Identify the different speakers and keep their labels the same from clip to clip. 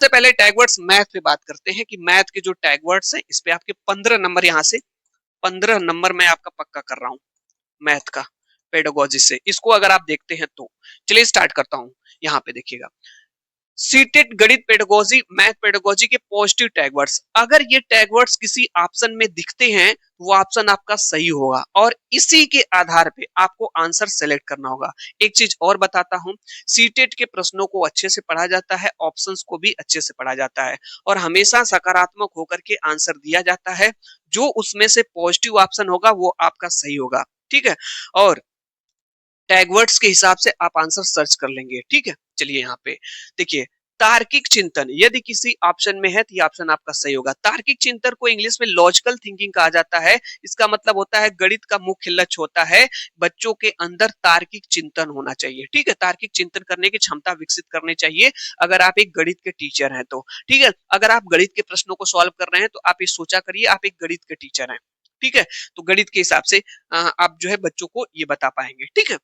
Speaker 1: सबसे पहले tag words math पे बात करते हैं कि मैथ के जो टैग वर्ड्स हैं इस पे आपके 15 नंबर, यहाँ से 15 नंबर मैं आपका पक्का कर रहा हूँ मैथ का पेडागोजी से। इसको अगर आप देखते हैं तो चलिए स्टार्ट करता हूँ। यहाँ पे देखिएगा, सीटेड गणित पेडागोजी, मैथ पेडागोजी के पॉजिटिव टैग वर्ड्स, अगर ये टैग वर्ड्स किसी ऑप्शन में दिखते हैं वो ऑप्शन आपका सही होगा और इसी के आधार पे आपको आंसर सेलेक्ट करना होगा। एक चीज और बताता हूं, सीटेट के प्रश्नों को अच्छे से पढ़ा जाता है, ऑप्शंस को भी अच्छे से पढ़ा जाता है और हमेशा सकारात्मक होकर के आंसर दिया जाता है। जो उसमें से पॉजिटिव ऑप्शन होगा वो आपका सही होगा, ठीक है। और टैग वर्ड्स के हिसाब से आप आंसर सर्च कर लेंगे, ठीक है। चलिए यहाँ पे देखिए, तार्किक चिंतन यदि किसी ऑप्शन में है तो ये ऑप्शन आपका सही होगा। तार्किक चिंतन को इंग्लिश में लॉजिकल थिंकिंग कहा जाता है। इसका मतलब होता है गणित का मुख्य लक्ष्य होता है बच्चों के अंदर तार्किक चिंतन होना चाहिए, ठीक है। तार्किक चिंतन करने की क्षमता विकसित करनी चाहिए अगर आप एक गणित के टीचर हैं तो, ठीक है। अगर आप गणित के प्रश्नों को सॉल्व कर रहे हैं तो आप ये सोचा करिए आप एक गणित के टीचर हैं, ठीक है। तो गणित के हिसाब से आप जो है बच्चों को ये बता पाएंगे, ठीक है।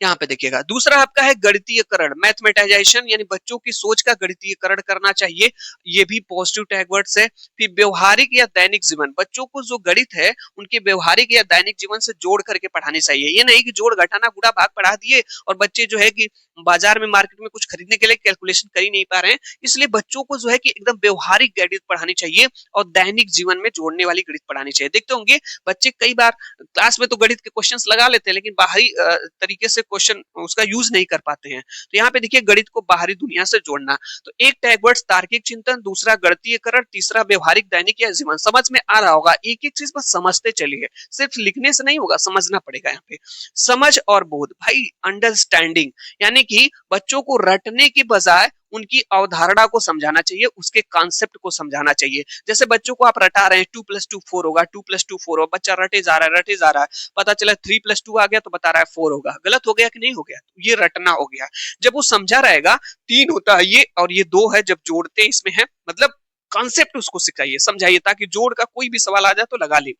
Speaker 1: यहाँ पे देखिएगा, दूसरा आपका है गणितीयकरण, मैथमेटाइजेशन, यानी बच्चों की सोच का गणितीयकरण करना चाहिए, ये भी पॉजिटिव टैग वर्ड्स है। फिर व्यवहारिक या दैनिक जीवन, बच्चों को जो गणित है उनके व्यवहारिक या दैनिक जीवन से जोड़ करके पढ़ानी चाहिए। ये नहीं कि जोड़ घटाना गुणा भाग पढ़ा दिए और बच्चे जो है कि बाजार में मार्केट में कुछ खरीदने के लिए कैलकुलेशन कर ही नहीं पा रहे हैं। इसलिए बच्चों को जो है कि एकदम व्यवहारिक गणित पढ़ानी चाहिए और दैनिक जीवन में जोड़ने वाली गणित पढ़ानी चाहिए। देखते होंगे बच्चे कई बार क्लास में तो गणित के क्वेश्चंस लगा लेते हैं लेकिन बाहरी तरीके से क्वेश्चन उसका यूज नहीं कर पाते हैं। तो यहाँ पे देखिए गणित को बाहरी दुनिया से जोड़ना, तो एक टैग वर्ड्स तार्किक चिंतन, दूसरा गणितीयकरण, तीसरा व्यवहारिक दैनिक या जीवन। समझ में आ रहा होगा, एक एक चीज बस समझते चलिए, सिर्फ लिखने से नहीं होगा, समझना पड़ेगा। यहाँ पे समझ और बोध, भाई अंडरस्टैंडिंग, यानी कि बच्चों को रटने की बजाय उनकी अवधारणा को समझाना चाहिए, उसके कॉन्सेप्ट को समझाना चाहिए। जैसे बच्चों को आप रटा रहे हैं 2+2 4 होगा, 2+2 4 होगा, बच्चा रटे जा रहा है रटे जा रहा है, पता चला 3+2 आ गया तो बता रहा है 4 होगा। गलत हो गया कि नहीं हो गया? तो ये रटना हो गया। जब वो समझा रहेगा 3 होता है ये और ये 2 है, जब जोड़ते इसमें है, मतलब कॉन्सेप्ट उसको सिखाइए, समझाइए, ताकि जोड़ का कोई भी सवाल आ जाए तो लगा ले,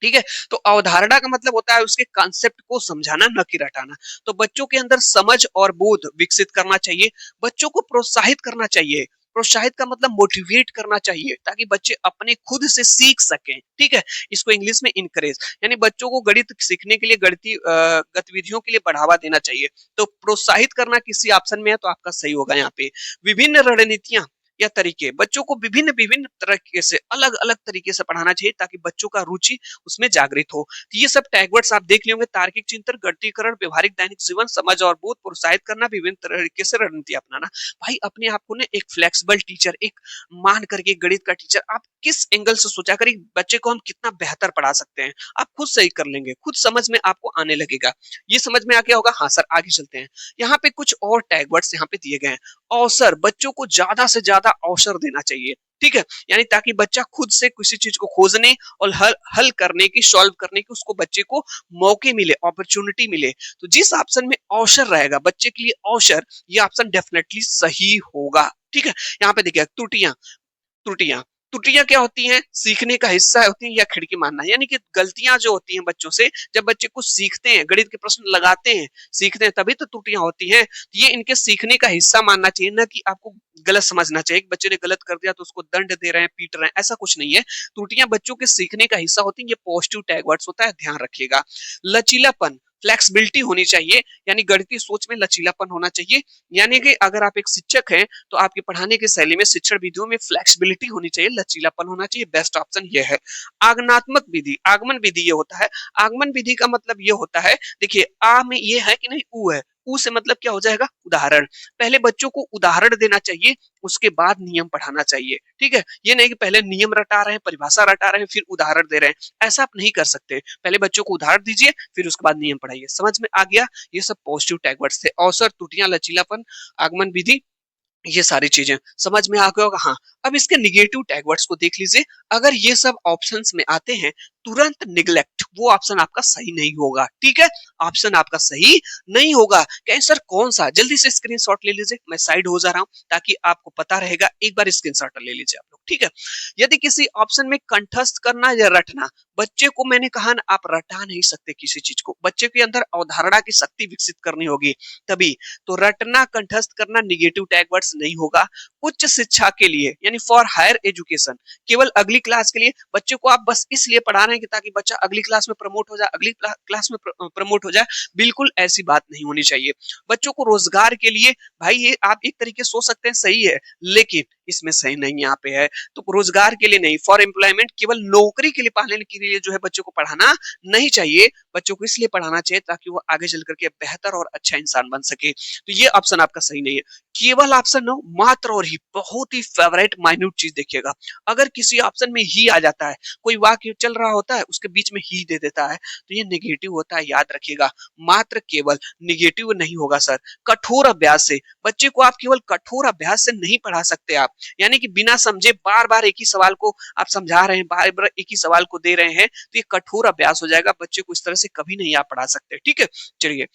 Speaker 1: ठीक है। तो अवधारणा का मतलब होता है उसके कॉन्सेप्ट को समझाना, न कि रटाना। तो बच्चों के अंदर समझ और बोध विकसित करना चाहिए, बच्चों को प्रोत्साहित करना चाहिए। प्रोत्साहित का मतलब मोटिवेट करना चाहिए ताकि बच्चे अपने खुद से सीख सकें, ठीक है। इसको इंग्लिश में इनकरेज, यानी बच्चों को गणित सीखने के लिए गणितीय गतिविधियों के लिए बढ़ावा देना चाहिए। तो प्रोत्साहित करना किसी ऑप्शन में है तो आपका सही होगा। यहाँ पे विभिन्न रणनीतियां या तरीके, बच्चों को विभिन्न विभिन्न तरीके से अलग अलग तरीके से पढ़ाना चाहिए ताकि बच्चों का रुचि उसमें जागृत हो। तो ये सब टैगवर्ड्स आप देख लेंगे, तार्किक चिंतन, गणितीकरण, व्यवहारिक दैनिक जीवन, समझ और बोध, प्रोत्साहित करना, विभिन्न तरीके से रणनीति अपनाना। भाई अपने आप को ना एक फ्लेक्सिबल टीचर, एक मान करके गणित का टीचर, आप किस एंगल से सोचा करिए बच्चे को हम कितना बेहतर पढ़ा सकते हैं, आप खुद सही कर लेंगे, खुद समझ में आपको आने लगेगा। ये समझ में आ गया होगा? हाँ सर, आगे चलते हैं। यहाँ पे कुछ और टैगवर्ड्स यहाँ पे दिए गए हैं। अवसर, बच्चों को ज्यादा से ज्यादा अवसर देना चाहिए, ठीक है, यानी ताकि बच्चा खुद से किसी चीज को खोजने और हल करने की, सॉल्व करने की उसको बच्चे को मौके मिले, अपॉर्चुनिटी मिले। तो जिस ऑप्शन में अवसर रहेगा बच्चे के लिए अवसर, ये ऑप्शन डेफिनेटली सही होगा, ठीक है। यहाँ पे देखिए त्रुटियां, त्रुटियां त्रुटियां क्या होती हैं? सीखने का हिस्सा होती हैं या खिड़की मानना, यानी कि गलतियां जो होती हैं बच्चों से, जब बच्चे कुछ सीखते हैं, गणित के प्रश्न लगाते हैं, सीखते हैं, तभी तो त्रुटियां होती हैं। तो ये इनके सीखने का हिस्सा मानना चाहिए, ना कि आपको गलत समझना चाहिए। बच्चे ने गलत कर दिया तो उसको दंड दे रहे हैं, पीट रहे हैं, ऐसा कुछ नहीं है। त्रुटियां बच्चों के सीखने का हिस्सा होती हैं, ये पॉजिटिव टैग वर्ड्स होता है, ध्यान रखिएगा। लचीलापन, फ्लेक्सिबिलिटी होनी चाहिए, यानी गणितीय सोच में लचीलापन होना चाहिए। यानी कि अगर आप एक शिक्षक हैं तो आपके पढ़ाने की शैली में, शिक्षण विधियों में फ्लेक्सिबिलिटी होनी चाहिए, लचीलापन होना चाहिए। बेस्ट ऑप्शन ये है। आगमनात्मक विधि, आगमन विधि ये होता है। आगमन विधि का मतलब ये होता है, देखिए आ में ये है कि नहीं, ऊ है, ऊ से मतलब क्या हो जाएगा? उदाहरण। पहले बच्चों को उदाहरण देना चाहिए, उसके बाद नियम पढ़ाना चाहिए, ठीक है। ये नहीं कि पहले नियम रटा रहे हैं, परिभाषा रटा रहे हैं, फिर उदाहरण दे रहे हैं, ऐसा आप नहीं कर सकते। पहले बच्चों को उदाहरण दीजिए, फिर उसके बाद नियम पढ़ाइए। समझ में आ गया? ये सब पॉजिटिव टैग वर्ड्स थे। अवसर, त्रुटियां, लचीलापन, आगमन विधि, ये सारी चीजें समझ में आ गया होगा। हाँ, अब इसके निगेटिव टैग वर्ड्स को देख लीजिए। अगर ये सब ऑप्शंस में आते हैं तुरंत निग्लेक्ट, वो ऑप्शन आपका सही नहीं होगा। ठीक है, ऑप्शन आपका सही नहीं होगा। कहें सर कौन सा, जल्दी से स्क्रीनशॉट ले लीजिए, मैं साइड हो जा रहा हूं ताकि आपको पता रहेगा। एक बार स्क्रीनशॉट ले लीजिए आप लोग। ठीक है, यदि किसी ऑप्शन में कंठस्थ करना या रटना, बच्चे को मैंने कहा ना, आप रटा नहीं सकते किसी चीज को, बच्चे के अंदर अवधारणा की शक्ति विकसित करनी होगी तभी। तो रटना कंठस्थ करना निगेटिव टैग वर्ड्स नहीं होगा। उच्च शिक्षा के लिए यानी फॉर हायर एजुकेशन, केवल अगली क्लास के लिए, बच्चे को आप बस इसलिए पढ़ा रहे हैं कि ताकि बच्चा अगली क्लास में प्रमोट हो जाए, अगली क्लास में प्रमोट हो जाए, बिल्कुल ऐसी बात नहीं होनी चाहिए। बच्चों को रोजगार के लिए, भाई ये आप एक तरीके सोच सकते हैं सही है, लेकिन इसमें सही नहीं यहाँ पे है। तो रोजगार के लिए नहीं, फॉर एम्प्लॉयमेंट, केवल नौकरी के लिए पाने के लिए जो है बच्चों को पढ़ाना नहीं चाहिए। बच्चों को इसलिए पढ़ाना चाहिए ताकि वो आगे चल करके बेहतर और अच्छा इंसान बन सके। तो ये ऑप्शन आपका सही नहीं है। केवल ऑप्शन नो, मात्र और ही, बहुत ही फेवरेट माइन्यूट चीज देखिएगा, अगर किसी ऑप्शन में ही आ जाता है, कोई वाक्य चल रहा होता है उसके बीच में ही दे देता है, तो ये नेगेटिव होता है, याद रखिएगा। मात्र केवल, निगेटिव नहीं होगा सर। कठोर अभ्यास से, बच्चे को आप केवल कठोर अभ्यास से नहीं पढ़ा सकते आप, यानी कि बिना समझे बार बार एक ही सवाल को आप समझा रहे हैं, बार बार एक ही सवाल को दे रहे हैं, तो ये कठोर अभ्यास हो जाएगा। बच्चे को इस तरह से कभी नहीं आप पढ़ा सकते। ठीक है, चलिए।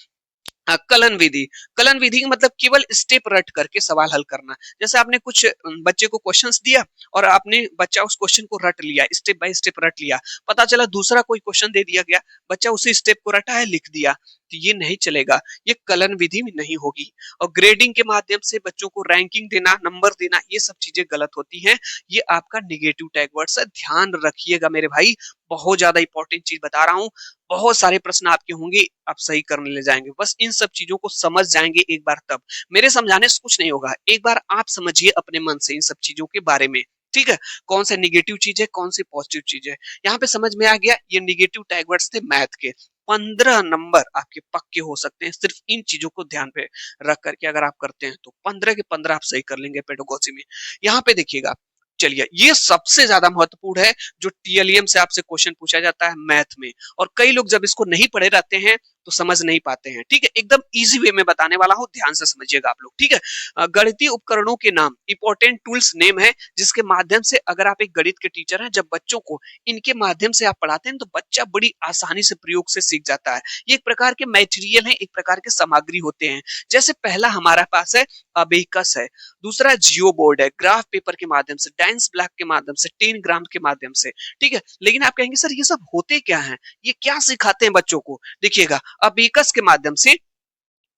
Speaker 1: कलन विधि, कलन विधि का मतलब केवल स्टेप रट करके सवाल हल करना। जैसे आपने कुछ बच्चे को क्वेश्चंस दिया और आपने बच्चा उस क्वेश्चन को रट लिया, स्टेप बाय स्टेप रट लिया, पता चला दूसरा कोई क्वेश्चन दे दिया गया, बच्चा उसी स्टेप को रटा है, लिख दिया, तो ये नहीं चलेगा, ये कलन विधि में नहीं होगी। और ग्रेडिंग के माध्यम से बच्चों को रैंकिंग देना, नंबर देना, ये सब चीजें गलत होती हैं। ये आपका निगेटिव टैग वर्ड है, ध्यान रखिएगा मेरे भाई, बहुत ज्यादा इंपॉर्टेंट चीज बता रहा हूँ। बहुत सारे प्रश्न आपके होंगे, आप सही करने ले जाएंगे, बस इन सब चीजों को समझ जाएंगे एक बार, तब मेरे समझाने से कुछ नहीं होगा, एक बार आप समझिए अपने मन से इन सब चीजों के बारे में। ठीक है, कौन सा निगेटिव चीज है, कौन सी पॉजिटिव चीज है, यहाँ पे समझ में आ गया। ये निगेटिव टैग वर्ड्स थे मैथ के। 15 नंबर आपके पक्के हो सकते हैं सिर्फ इन चीजों को ध्यान पे रख करके, अगर आप करते हैं तो 15 के 15 आप सही कर लेंगे पेडागोजी में। यहाँ पे देखिएगा, चलिए, ये सबसे ज्यादा महत्वपूर्ण है, जो टीएलएम से आपसे क्वेश्चन पूछा जाता है मैथ में, और कई लोग जब इसको नहीं पढ़े रहते हैं तो समझ नहीं पाते हैं। ठीक है, एकदम इजी वे में बताने वाला हूं, ध्यान से समझिएगा आप लोग। ठीक है, गणितीय उपकरणों के नाम, इंपॉर्टेंट टूल्स नेम है, जिसके माध्यम से, अगर आप एक गणित के टीचर हैं, जब बच्चों को इनके माध्यम से आप पढ़ाते हैं तो बच्चा बड़ी आसानी से प्रयोग से सीख जाता है। ये एक प्रकार के मटेरियल है, एक प्रकार के सामग्री होते हैं। जैसे पहला हमारा पास है अबेकस है, दूसरा जियो बोर्ड है, ग्राफ पेपर के माध्यम से, डाइंस ब्लैक के माध्यम से, 10 ग्राम के माध्यम से। ठीक है, लेकिन आप कहेंगे सर ये सब होते क्या हैं, ये क्या सिखाते हैं बच्चों को। देखिएगा, अबेकस के माध्यम से,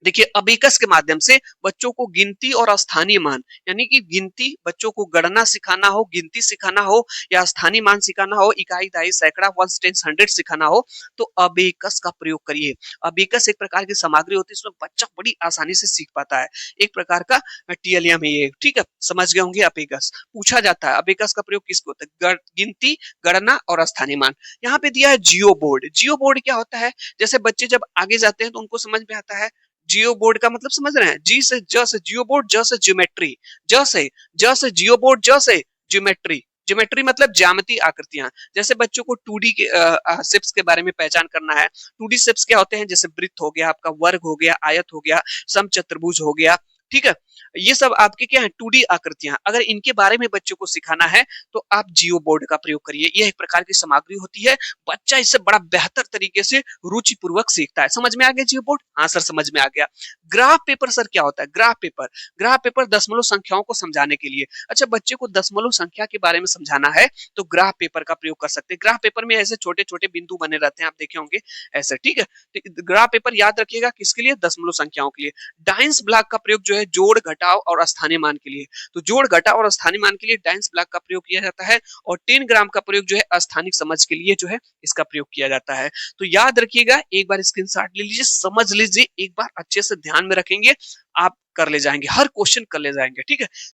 Speaker 1: देखिए अबेकस के माध्यम से बच्चों को गिनती और स्थानीय मान, यानी कि गिनती, बच्चों को गणना सिखाना हो, गिनती सिखाना हो, या स्थानीय मान सिखाना हो, इकाई, दहाई, सैकड़ा, वंस, टेंस, हंड्रेड सिखाना हो, तो अबेकस का प्रयोग करिए। अबेकस एक प्रकार की सामग्री होती है, इसमें बच्चा बड़ी आसानी से सीख पाता है, एक प्रकार का टीएलएम है ये। ठीक है, समझ गए होंगे। अबेकस पूछा जाता है, अबेकस का प्रयोग किसको होता है, गिनती, गणना और स्थानीय मान। यहाँ पे दिया है जियो बोर्ड। जियो बोर्ड क्या होता है, जैसे बच्चे जब आगे जाते हैं तो उनको समझ में आता है, जियो बोर्ड का मतलब समझ रहे हैं, जी से ज से जियो बोर्ड, ज से ज्योमेट्री, ज से जियो बोर्ड, ज से ज्योमेट्री। ज्योमेट्री मतलब ज्यामितीय आकृतियां। जैसे बच्चों को 2D के शेप्स के बारे में पहचान करना है। 2D शेप्स क्या होते हैं, जैसे वृत्त हो गया, आपका वर्ग हो गया, आयत हो गया, समचतुर्भुज हो गया। ठीक है, ये सब आपके क्या है, 2D आकृतियां। अगर इनके बारे में बच्चों को सिखाना है तो आप जियो बोर्ड का प्रयोग करिए। यह एक प्रकार की सामग्री होती है, बच्चा इससे बड़ा बेहतर तरीके से रुचि पूर्वक सीखता है। समझ में आ गया जियो बोर्ड? हाँ सर समझ में आ गया। ग्राफ पेपर सर क्या होता है, ग्राफ पेपर, ग्राफ पेपर दशमलव संख्याओं को समझाने के लिए। अच्छा, बच्चे को दशमलव संख्या के बारे में समझाना है तो ग्राफ पेपर का प्रयोग कर सकते हैं। ग्राफ पेपर में ऐसे छोटे छोटे बिंदु बने रहते हैं, आप देखे होंगे ऐसे। ठीक है, तो ग्राफ पेपर याद रखिएगा किसके लिए, दशमलव संख्याओं के लिए। डाइंस ब्लॉक का प्रयोग जो है जोड़, घटाव और स्थानीय मान के लिए। तो जोड़, घटाव और स्थानीय मान के लिए डाइंस ब्लॉक का प्रयोग किया जाता है, और 10 ग्राम का प्रयोग जो है स्थानिक समझ के लिए जो है इसका प्रयोग किया जाता है। तो याद रखिएगा, एक बार स्क्रीनशॉट ले लीजिए, समझ लीजिए, एक बार अच्छे से ध्यान में रखेंगे, आप कर ले जाएंगे, हर क्वेश्चन कर ले जाएंगे। ठीक है,